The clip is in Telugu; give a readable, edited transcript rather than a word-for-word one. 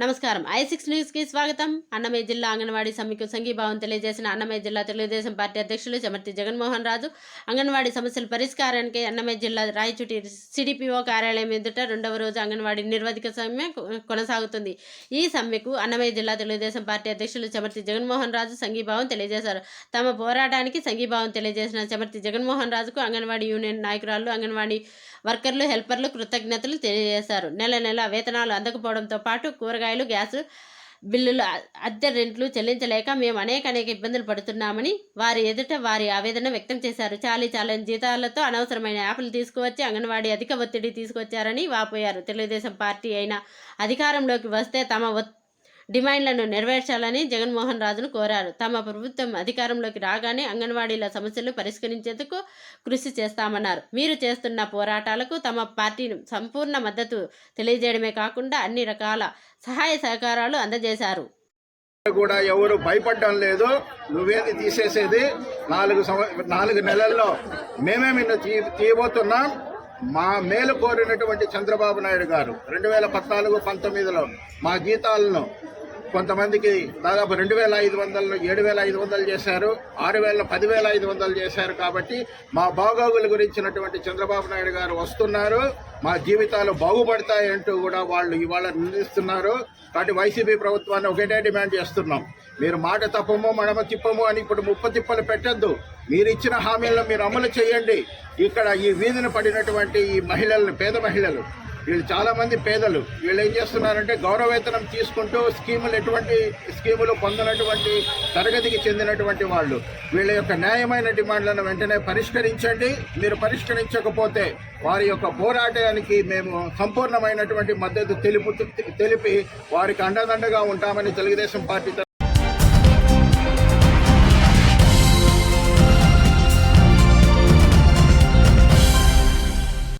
నమస్కారం. I6 న్యూస్కి స్వాగతం. అన్నమయ్య జిల్లా అంగన్వాడీ సమ్మెకు సంఘీభావం తెలియజేసిన అన్నమయ్య జిల్లా తెలుగుదేశం పార్టీ అధ్యక్షులు చెమర్తి జగన్మోహన్ రాజు అంగన్వాడీ సమస్యల పరిష్కారానికి అన్నమయ్య జిల్లా రాయచూటి సిడిపిఓ కార్యాలయం ఎదుట రెండవ రోజు అంగన్వాడీ నిర్వధిక సమ్మె కొనసాగుతుంది. ఈ సమ్మెకు అన్నమయ్య జిల్లా తెలుగుదేశం పార్టీ అధ్యక్షులు చెమర్తి జగన్మోహన్ రాజు సంఘీభావం తెలియజేశారు. తమ పోరాటానికి సంఘీభావం తెలియజేసిన చెమర్తి జగన్మోహన్ రాజుకు అంగన్వాడీ యూనియన్ నాయకురాలు, అంగన్వాడీ వర్కర్లు, హెల్పర్లు కృతజ్ఞతలు తెలియజేశారు. నెల నెల వేతనాలు అందకపోవడంతో పాటు కూరగాయలు, గ్యాసు బిల్లులు, అద్దె రెంట్లు చెల్లించలేక మేము అనేక ఇబ్బందులు పడుతున్నామని వారి ఎదుట వారి ఆవేదన వ్యక్తం చేశారు. చాలని జీతాలతో అనవసరమైన యాప్లు తీసుకువచ్చి అంగన్వాడీ అధిక ఒత్తిడి తీసుకొచ్చారని వాపోయారు. తెలుగుదేశం పార్టీ అయినా అధికారంలోకి వస్తే తమ డిమాండ్లను నెరవేర్చాలని జగన్మోహన్ రాజును కోరారు. తమ ప్రభుత్వం అధికారంలోకి రాగానే అంగన్వాడీల సమస్యలు పరిష్కరించేందుకు కృషి చేస్తామన్నారు. మీరు చేస్తున్న పోరాటాలకు తమ పార్టీ సంపూర్ణ మద్దతు తెలియజేయడమే కాకుండా అన్ని రకాల సహాయ సహకారాలు అందజేశారు. కూడా ఎవరు భయపడడం లేదు. నువ్వేది తీసేసేది 4 నెలల్లో మేమే నిన్ను తీయబోతున్నాం. మా మేలు కోరినటువంటి చంద్రబాబు నాయుడు గారు 2014-19లో మా జీతాలను కొంతమందికి దాదాపు 2,500 7,500 చేశారు, 6,000 10,500 చేశారు. కాబట్టి మా బాగోగుల గురించినటువంటి చంద్రబాబు నాయుడు గారు వస్తున్నారు, మా జీవితాలు బాగుపడతాయంటూ కూడా వాళ్ళు ఇవాళ నిందిస్తున్నారు. కాబట్టి వైసీపీ ప్రభుత్వాన్ని ఒకటే డిమాండ్ చేస్తున్నాం, మీరు మాట తప్పము మడమ తిప్పము అని ఇప్పుడు ముప్పతిప్పలు పెట్టద్దు. మీరు ఇచ్చిన హామీలను మీరు అమలు చేయండి. ఇక్కడ ఈ వీధిన పడినటువంటి ఈ మహిళలను, పేద మహిళలు, వీళ్ళు చాలామంది పేదలు, వీళ్ళు ఏం చేస్తున్నారంటే గౌరవవేతనం తీసుకుంటూ ఎటువంటి స్కీములు పొందనటువంటి తరగతికి చెందినటువంటి వాళ్ళు. వీళ్ళ యొక్క న్యాయమైన డిమాండ్లను వెంటనే పరిష్కరించండి. మీరు పరిష్కరించకపోతే వారి యొక్క పోరాటానికి మేము సంపూర్ణమైనటువంటి మద్దతు తెలిపి వారికి అండదండగా ఉంటామని తెలుగుదేశం పార్టీ